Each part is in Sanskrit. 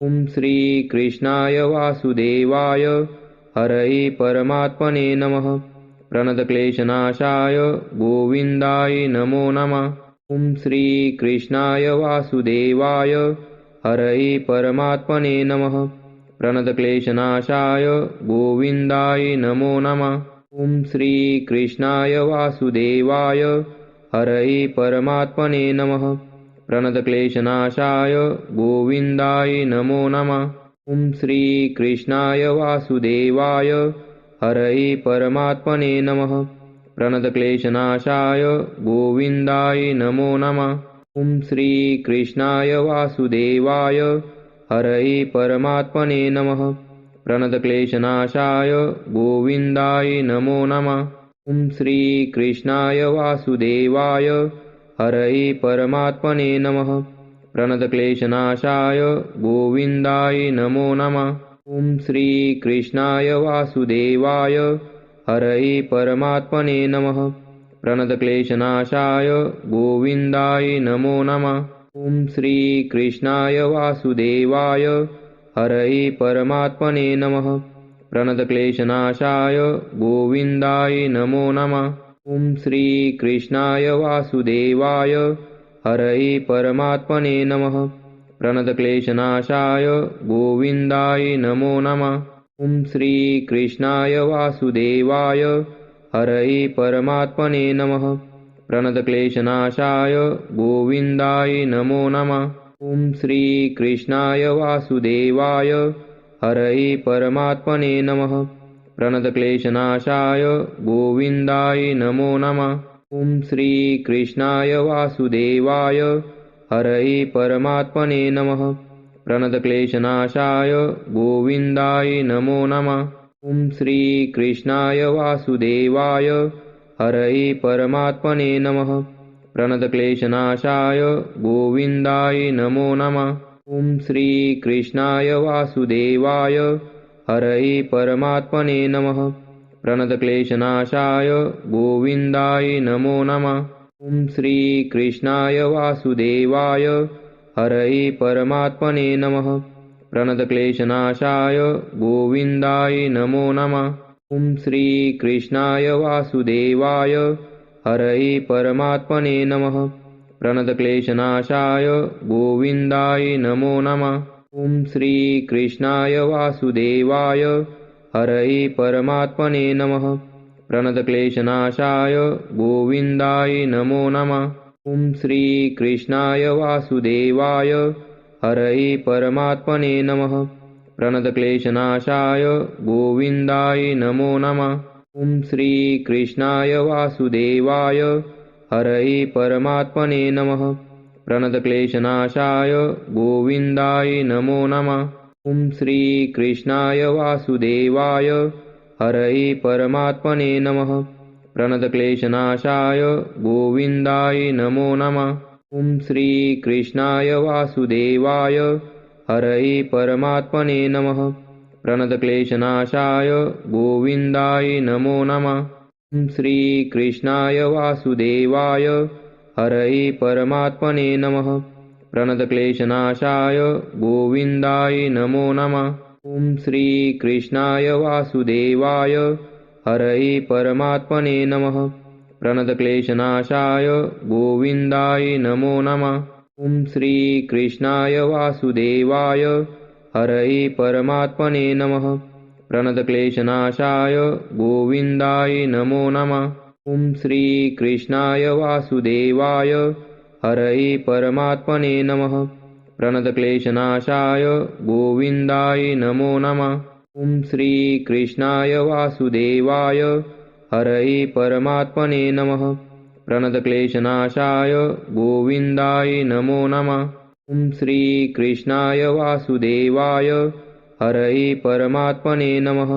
ॐ श्रीकृष्णाय वासुदेवाय हरये परमात्मने नमः। प्रणतक्लेशनाशाय गोविन्दाय नमो नमः। ॐ श्रीकृष्णाय वासुदेवाय हरये परमात्मने नमः। प्रणतक्लेशनाशाय गोविन्दाय नमो नमः। ॐ श्रीकृष्णाय वासुदेवाय हरये परमात्मने नमः। प्रणतक्लेशनाशाय गोविन्दाय नमो नमः। ॐ श्रीकृष्णाय वासुदेवाय हरये परमात्मने नमः। प्रणतक्लेशनाशाय गोविन्दाय नमो नमः। ॐ श्रीकृष्णाय वासुदेवाय हरये परमात्मने नमः। प्रणतक्लेशनाशाय गोविन्दाय नमो नमः। ॐ श्रीकृष्णाय वासुदेवाय हरये परमात्मने नमः। प्रणतक्लेशनाशाय गोविन्दाय नमो नमः। ॐ श्रीकृष्णाय वासुदेवाय हरये परमात्मने नमः। प्रणतक्लेशनाशाय गोविन्दाय नमो नमः। ॐ श्रीकृष्णाय वासुदेवाय हरये परमात्मने नमः। प्रणतक्लेशनाशाय गोविन्दाय नमो नमः। ॐ श्रीकृष्णाय वासुदेवाय हरये परमात्मने नमः। प्रणतक्लेशनाशाय गोविन्दाय नमो नमः। ॐ श्रीकृष्णाय वासुदेवाय हरये परमात्मने नमः। प्रणतक्लेशनाशाय गोविन्दाय नमो नमः। ॐ श्रीकृष्णाय वासुदेवाय हरये परमात्मने नमः। प्रणतक्लेशनाशाय गोविन्दाय नमो नमः। ॐ श्रीकृष्णाय वासुदेवाय हरये परमात्मने नमः। प्रणतक्लेशनाशाय गोविन्दाय नमो नमः। ॐ श्रीकृष्णाय वासुदेवाय हरये परमात्मने नमः। प्रणतक्लेशनाशाय गोविन्दाय नमो नमः। ॐ श्रीकृष्णाय वासुदेवाय हरये परमात्मने नमः। प्रणतक्लेशनाशाय गोविन्दाय नमो नमः। ॐ श्रीकृष्णाय वासुदेवाय हरये परमात्मने नमः। प्रणतक्लेशनाशाय गोविन्दाय नमो नमः। ॐ श्रीकृष्णाय वासुदेवाय हरये परमात्मने नमः। प्रणतक्लेशनाशाय गोविन्दाय नमो नमः। ॐ श्रीकृष्णाय वासुदेवाय हरये परमात्मने नमः। प्रणतक्लेशनाशाय गोविन्दाय नमो नमः। ॐ श्रीकृष्णाय वासुदेवाय हरये परमात्मने नमः। प्रणतक्लेशनाशाय गोविन्दाय नमो नमः। ॐ श्रीकृष्णाय वासुदेवाय हरये परमात्मने नमः। प्रणतक्लेशनाशाय गोविन्दाय नमो नमः। ॐ श्रीकृष्णाय वासुदेवाय हरये परमात्मने नमः। प्रणतक्लेशनाशाय गोविन्दाय नमो नमः। ॐ श्रीकृष्णाय वासुदेवाय हरये परमात्मने नमः। प्रणतक्लेशनाशाय गोविन्दाय नमो नमः। ॐ श्रीकृष्णाय वासुदेवाय हरये परमात्मने नमः। प्रणतक्लेशनाशाय गोविन्दाय नमो नमः। ॐ श्रीकृष्णाय वासुदेवाय हरये परमात्मने नमः। प्रणतक्लेशनाशाय गोविन्दाय नमो नमः। ॐ श्रीकृष्णाय वासुदेवाय हरये परमात्मने नमः। प्रणतक्लेशनाशाय गोविन्दाय नमो नमः। ॐ श्रीकृष्णाय वासुदेवाय हरये परमात्मने नमः। प्रणतक्लेशनाशाय गोविन्दाय नमो नमः। ॐ श्रीकृष्णाय वासुदेवाय हरये परमात्मने नमः। प्रणतक्लेशनाशाय गोविन्दाय नमो नमः। ॐ श्रीकृष्णाय वासुदेवाय हरये परमात्मने नमः।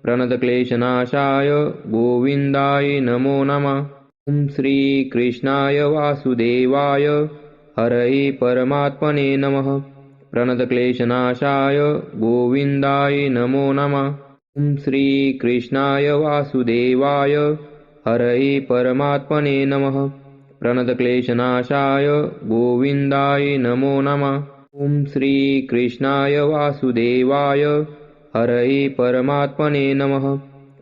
प्रणतक्लेशनाशाय गोविन्दाय नमो नमः। ॐ श्रीकृष्णाय वासुदेवाय हरये परमात्मने नमः। प्रणतक्लेशनाशाय गोविन्दाय नमो नमः। ॐ श्रीकृष्णाय वासुदेवाय हरये परमात्मने नमः। प्रणतक्लेशनाशाय गोविन्दाय नमो नमः। ॐ श्रीकृष्णाय वासुदेवाय हरये परमात्मने नमः।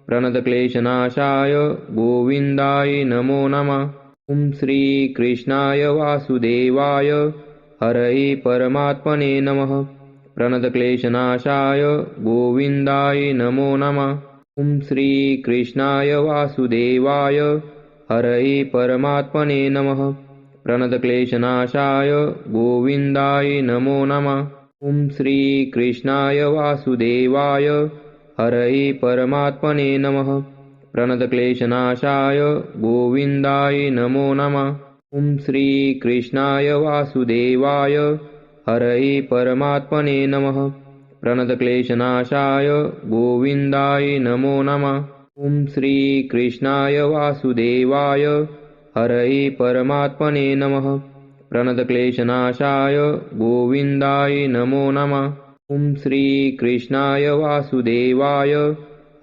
प्रणतक्लेशनाशाय गोविन्दाय नमो नमः। ॐ श्रीकृष्णाय वासुदेवाय हरये परमात्मने नमः। प्रणतक्लेशनाशाय गोविन्दाय नमो नमः। ॐ श्रीकृष्णाय वासुदेवाय हरये परमात्मने नमः। प्रणतक्लेशनाशाय गोविन्दाय नमो नमः। ॐ श्रीकृष्णाय वासुदेवाय हरये परमात्मने नमः। प्रणतक्लेशनाशाय गोविन्दाय नमो नमः। ॐ श्रीकृष्णाय वासुदेवाय हरये परमात्मने नमः। प्रणतक्लेशनाशाय गोविन्दाय नमो नमः। ॐ श्रीकृष्णाय वासुदेवाय हरये परमात्मने नमः। प्रणतक्लेशनाशाय गोविन्दाय नमो नमः। ॐ श्रीकृष्णाय वासुदेवाय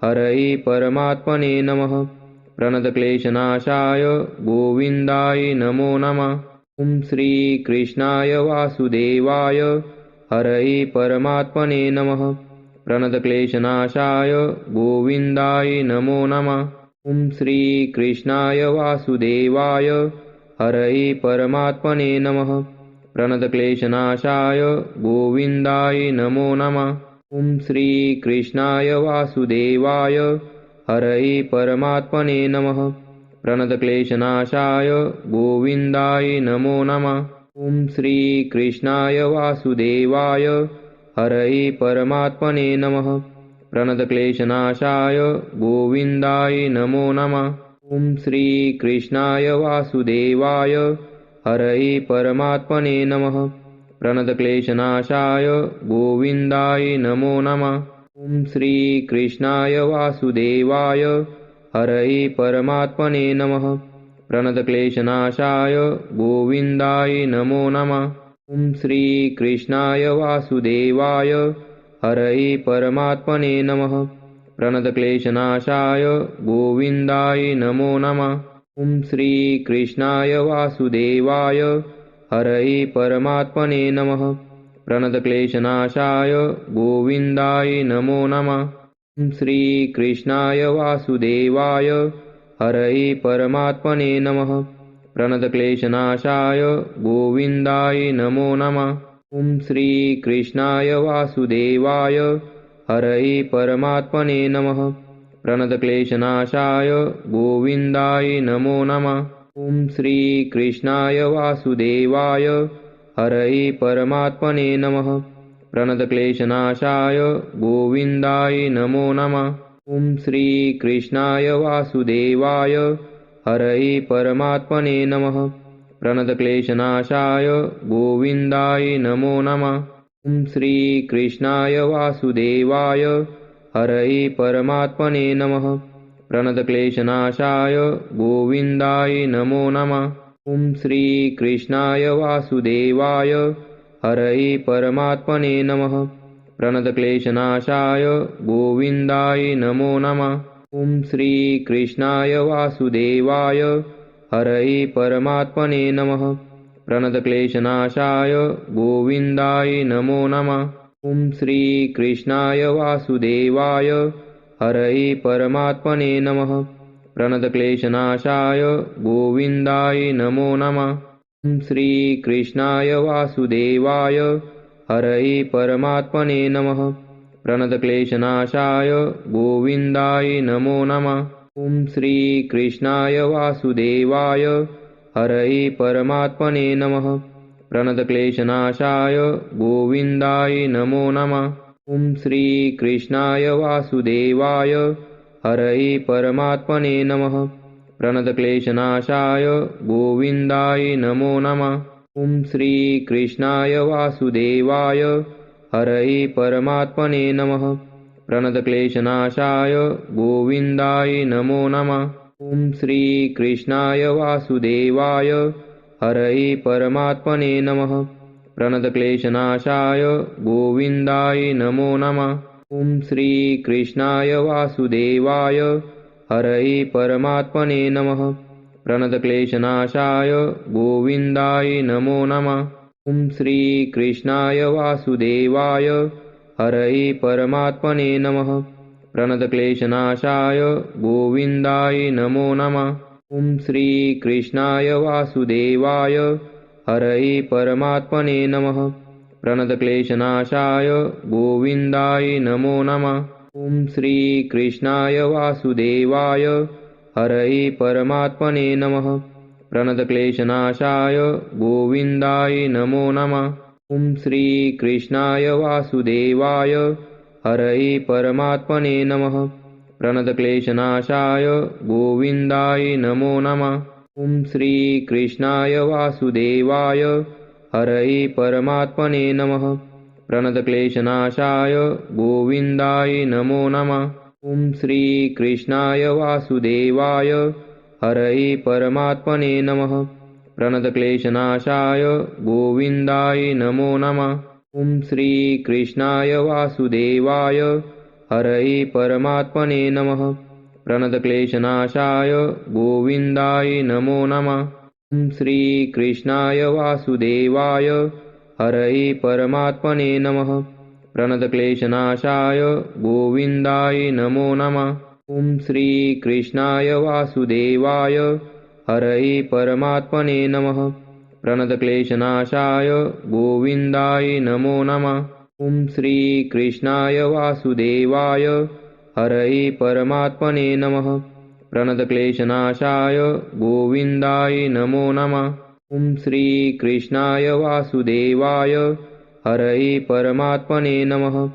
हरये परमात्मने नमः। प्रणतक्लेशनाशाय गोविन्दाय नमो नमः। ॐ श्रीकृष्णाय वासुदेवाय हरये परमात्मने नमः। प्रणतक्लेशनाशाय गोविन्दाय नमो नमः। ॐ श्रीकृष्णाय वासुदेवाय हरये परमात्मने नमः। प्रणतक्लेशनाशाय गोविन्दाय नमो नमः। ॐ श्रीकृष्णाय वासुदेवाय हरये परमात्मने नमः। प्रणतक्लेशनाशाय गोविन्दाय नमो नमः। ॐ श्रीकृष्णाय वासुदेवाय हरये परमात्मने नमः। प्रणतक्लेशनाशाय गोविन्दाय नमो नमः। ॐ श्रीकृष्णाय वासुदेवाय हरये परमात्मने नमः। प्रणतक्लेशनाशाय गोविन्दाय नमो नमः। ॐ श्रीकृष्णाय वासुदेवाय हरये परमात्मने नमः। प्रणतक्लेशनाशाय गोविन्दाय नमो नमः। ॐ श्रीकृष्णाय वासुदेवाय हरये परमात्मने नमः। प्रणतक्लेशनाशाय गोविन्दाय नमो नमः। ॐ श्रीकृष्णाय वासुदेवाय हरये परमात्मने नमः। प्रणतक्लेशनाशाय गोविन्दाय नमो नमः। ॐ श्रीकृष्णाय वासुदेवाय हरये परमात्मने नमः। प्रणतक्लेशनाशाय गोविन्दाय नमो नमः। ॐ श्रीकृष्णाय वासुदेवाय हरये परमात्मने नमः। प्रणतक्लेशनाशाय गोविन्दाय नमो नमः। ॐ श्रीकृष्णाय वासुदेवाय हरये परमात्मने नमः। प्रणतक्लेशनाशाय गोविन्दाय नमो नमः। ॐ श्रीकृष्णाय वासुदेवाय हरये परमात्मने नमः। प्रणतक्लेशनाशाय गोविन्दाय नमो नमः। ॐ श्रीकृष्णाय वासुदेवाय हरये परमात्मने नमः। प्रणतक्लेशनाशाय गोविन्दाय नमो नमः। ॐ श्रीकृष्णाय वासुदेवाय हरये परमात्मने नमः। प्रणतक्लेशनाशाय गोविन्दाय नमो नमः। ॐ श्रीकृष्णाय वासुदेवाय हरये परमात्मने नमः। प्रणतक्लेशनाशाय गोविन्दाय नमो नमः। ॐ श्रीकृष्णाय वासुदेवाय हरये परमात्मने नमः। प्रणतक्लेशनाशाय गोविन्दाय नमो नमः। ॐ श्रीकृष्णाय वासुदेवाय हरये परमात्मने नमः। प्रणतक्लेशनाशाय गोविन्दाय नमो नमः। ॐ श्रीकृष्णाय वासुदेवाय हरये परमात्मने नमः। प्रणतक्लेशनाशाय गोविन्दाय नमो नमः। ॐ श्रीकृष्णाय वासुदेवाय हरये परमात्मने नमः। प्रणतक्लेशनाशाय गोविन्दाय नमो नमः। ॐ श्रीकृष्णाय वासुदेवाय हरये परमात्मने नमः। प्रणतक्लेशनाशाय गोविन्दाय नमो नमः। ॐ श्रीकृष्णाय वासुदेवाय हरये परमात्मने नमः। प्रणतक्लेशनाशाय गोविन्दाय नमो नमः। ॐ श्रीकृष्णाय वासुदेवाय हरये परमात्मने नमः। प्रणतक्लेशनाशाय गोविन्दाय नमो नमः। ॐ श्रीकृष्णाय वासुदेवाय हरये परमात्मने नमः। प्रणतक्लेशनाशाय गोविन्दाय नमो नमः। ॐ श्रीकृष्णाय वासुदेवाय हरये परमात्मने नमः। प्रणतक्लेशनाशाय गोविन्दाय नमो नमः। ॐ श्रीकृष्णाय वासुदेवाय हरये परमात्मने नमः। प्रणतक्लेशनाशाय गोविन्दाय नमो नमः। ॐ श्रीकृष्णाय वासुदेवाय हरये परमात्मने नमः। प्रणतक्लेशनाशाय गोविन्दाय नमो नमः। ॐ श्रीकृष्णाय वासुदेवाय हरये परमात्मने नमः। प्रणतक्लेशनाशाय गोविन्दाय नमो नमः। ॐ श्रीकृष्णाय वासुदेवाय हरये परमात्मने नमः। प्रणतक्लेशनाशाय गोविन्दाय नमो नमः। ॐ श्रीकृष्णाय वासुदेवाय हरये परमात्मने नमः। प्रणतक्लेशनाशाय गोविन्दाय नमो नमः। ॐ श्रीकृष्णाय वासुदेवाय हरये परमात्मने नमः। प्रणतक्लेशनाशाय गोविन्दाय नमो नमः। ॐ श्रीकृष्णाय वासुदेवाय हरये परमात्मने नमः। प्रणतक्लेशनाशाय गोविन्दाय नमो नमः। ॐ श्रीकृष्णाय वासुदेवाय हरये परमात्मने नमः। प्रणतक्लेशनाशाय गोविन्दाय नमो नमः। ॐ श्रीकृष्णाय वासुदेवाय हरये परमात्मने नमः।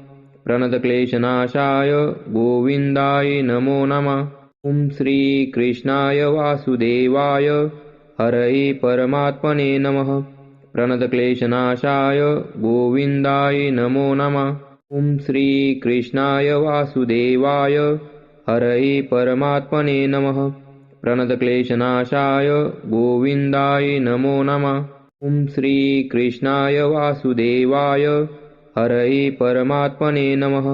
प्रणतक्लेशनाशाय गोविन्दाय नमो नमः। ॐ श्रीकृष्णाय वासुदेवाय हरये परमात्मने नमः। प्रणतक्लेशनाशाय गोविन्दाय नमो नमः। ॐ श्रीकृष्णाय वासुदेवाय हरये परमात्मने नमः। प्रणतक्लेशनाशाय गोविन्दाय नमो नमः। ॐ श्रीकृष्णाय वासुदेवाय हरये परमात्मने नमः।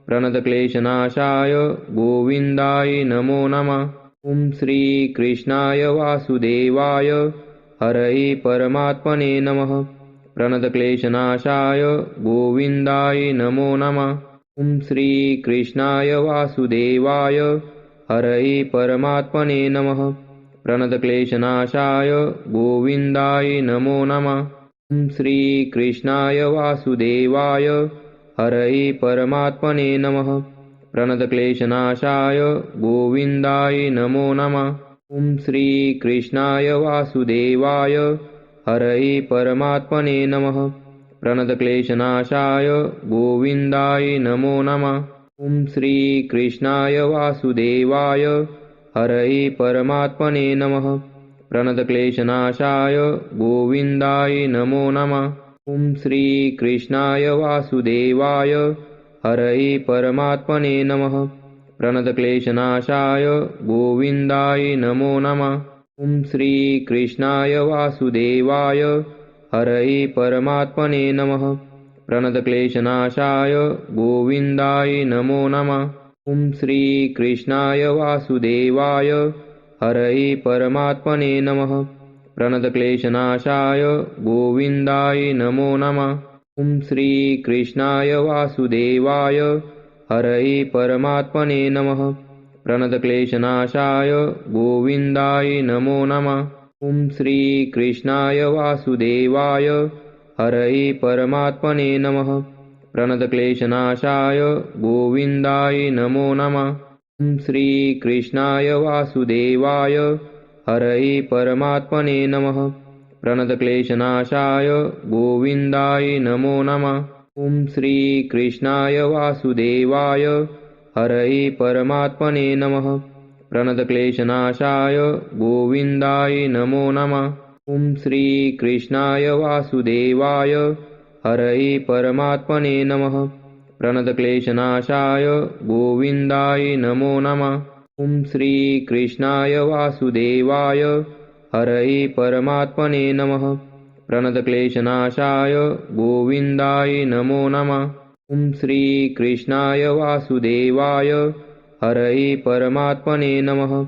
प्रणतक्लेशनाशाय गोविन्दाय नमो नमः। ॐ श्रीकृष्णाय वासुदेवाय हरये परमात्मने नमः। प्रणतक्लेशनाशाय गोविन्दाय नमो नमः। ॐ श्रीकृष्णाय वासुदेवाय हरये परमात्मने नमः। प्रणतक्लेशनाशाय गोविन्दाय नमो नमः। ॐ श्रीकृष्णाय वासुदेवाय हरये परमात्मने नमः। प्रणतक्लेशनाशाय गोविन्दाय नमो नमः। ॐ श्रीकृष्णाय वासुदेवाय हरये परमात्मने नमः। प्रणतक्लेशनाशाय गोविन्दाय नमो नमः। ॐ श्रीकृष्णाय वासुदेवाय हरये परमात्मने नमः। प्रणतक्लेशनाशाय गोविन्दाय नमो नमः। ॐ श्रीकृष्णाय वासुदेवाय हरये परमात्मने नमः। प्रणतक्लेशनाशाय गोविन्दाय नमो नमः। ॐ श्रीकृष्णाय वासुदेवाय हरये परमात्मने नमः। प्रणतक्लेशनाशाय गोविन्दाय नमो नमः। ॐ श्रीकृष्णाय वासुदेवाय हरये परमात्मने नमः। प्रणतक्लेशनाशाय गोविन्दाय नमो नमः। ॐ श्रीकृष्णाय वासुदेवाय हरये परमात्मने नमः। प्रणतक्लेशनाशाय गोविन्दाय नमो नमः। ॐ श्रीकृष्णाय वासुदेवाय हरये परमात्मने नमः। प्रणतक्लेशनाशाय गोविन्दाय नमो नमः। ॐ श्रीकृष्णाय वासुदेवाय हरये परमात्मने नमः। प्रणतक्लेशनाशाय गोविन्दाय नमो नमः। ॐ श्रीकृष्णाय वासुदेवाय हरये परमात्मने नमः। प्रणतक्लेशनाशाय गोविन्दाय नमो नमः। ॐ श्रीकृष्णाय वासुदेवाय हरये परमात्मने नमः। प्रणतक्लेशनाशाय गोविन्दाय नमो नमः। ॐ श्रीकृष्णाय वासुदेवाय हरये परमात्मने नमः। प्रणतक्लेशनाशाय गोविन्दाय नमो नमः। ॐ श्रीकृष्णाय वासुदेवाय हरये परमात्मने नमः।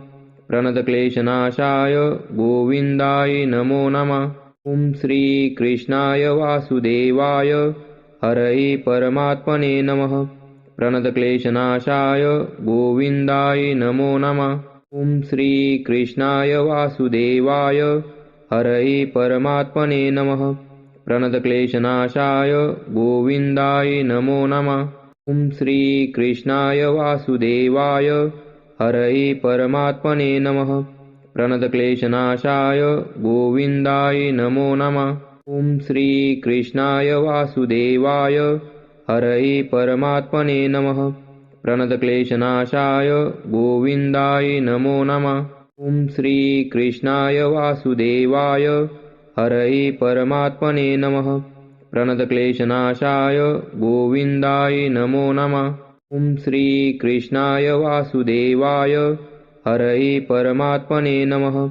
प्रणतक्लेशनाशाय गोविन्दाय नमो नमः। ॐ श्रीकृष्णाय वासुदेवाय हरये परमात्मने नमः। प्रणतक्लेशनाशाय गोविन्दाय नमो नमः। ॐ श्रीकृष्णाय वासुदेवाय हरये परमात्मने नमः। प्रणतक्लेशनाशाय गोविन्दाय नमो नमः। ॐ श्रीकृष्णाय वासुदेवाय हरये परमात्मने नमः। प्रणतक्लेशनाशाय गोविन्दाय नमो नमः। ॐ श्रीकृष्णाय वासुदेवाय हरये परमात्मने नमः। प्रणतक्लेशनाशाय गोविन्दाय नमो नमः। ॐ श्रीकृष्णाय वासुदेवाय हरये परमात्मने नमः। प्रणतक्लेशनाशाय गोविन्दाय नमो नमः। ॐ श्रीकृष्णाय वासुदेवाय हरये परमात्मने नमः।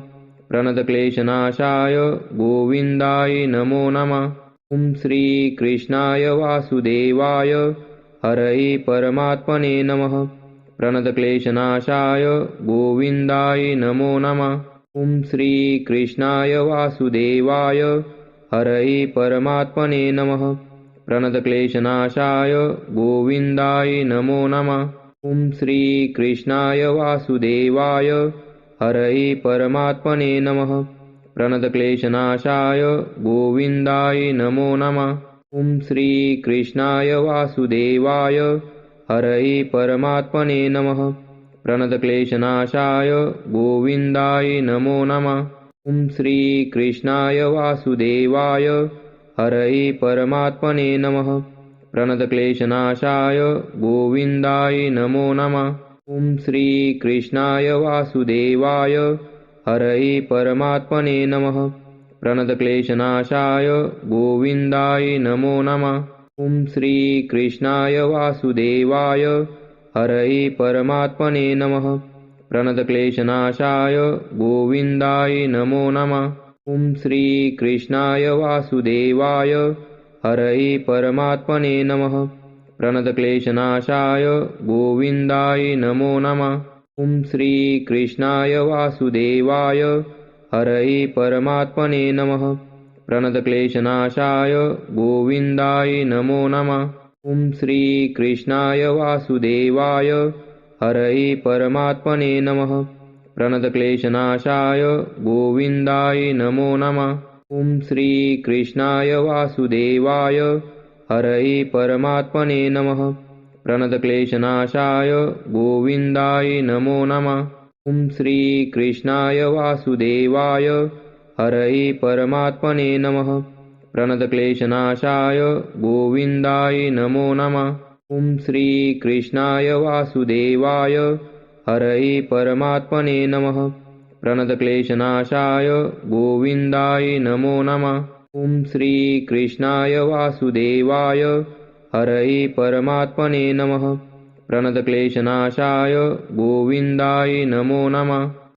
प्रणतक्लेशनाशाय गोविन्दाय नमो नमः। ॐ श्रीकृष्णाय वासुदेवाय हरये परमात्मने नमः। प्रणतक्लेशनाशाय गोविन्दाय नमो नमः। ॐ श्रीकृष्णाय वासुदेवाय हरये परमात्मने नमः। प्रणतक्लेशनाशाय गोविन्दाय नमो नमः। ॐ श्रीकृष्णाय वासुदेवाय हरये परमात्मने नमः। प्रणतक्लेशनाशाय गोविन्दाय नमो नमः। ॐ श्रीकृष्णाय वासुदेवाय हरये परमात्मने नमः। प्रणतक्लेशनाशाय गोविन्दाय नमो नमः। ॐ श्रीकृष्णाय वासुदेवाय हरये परमात्मने नमः। प्रणतक्लेशनाशाय गोविन्दाय नमो नमः। ॐ श्रीकृष्णाय वासुदेवाय हरये परमात्मने नमः। प्रणतक्लेशनाशाय गोविन्दाय नमो नमः। ॐ श्रीकृष्णाय वासुदेवाय हरये परमात्मने नमः। प्रणतक्लेशनाशाय गोविन्दाय नमो नमः। ॐ श्रीकृष्णाय वासुदेवाय हरये परमात्मने नमः। प्रणतक्लेशनाशाय गोविन्दाय नमो नमः। ॐ श्रीकृष्णाय वासुदेवाय हरये परमात्मने नमः। प्रणतक्लेशनाशाय गोविन्दाय नमो नमः। ॐ श्रीकृष्णाय वासुदेवाय हरये परमात्मने नमः। प्रणतक्लेशनाशाय गोविन्दाय नमो नमः। ॐ श्रीकृष्णाय वासुदेवाय हरये परमात्मने नमः। प्रणतक्लेशनाशाय गोविन्दाय नमो नमः। ॐ श्रीकृष्णाय वासुदेवाय हरये परमात्मने नमः। प्रणतक्लेशनाशाय गोविन्दाय नमो नमः। ॐ श्रीकृष्णाय वासुदेवाय हरये परमात्मने नमः। प्रणतक्लेशनाशाय गोविन्दाय नमो नमः। ॐ श्रीकृष्णाय वासुदेवाय हरये परमात्मने नमः। प्रणतक्लेशनाशाय गोविन्दाय नमो नमः।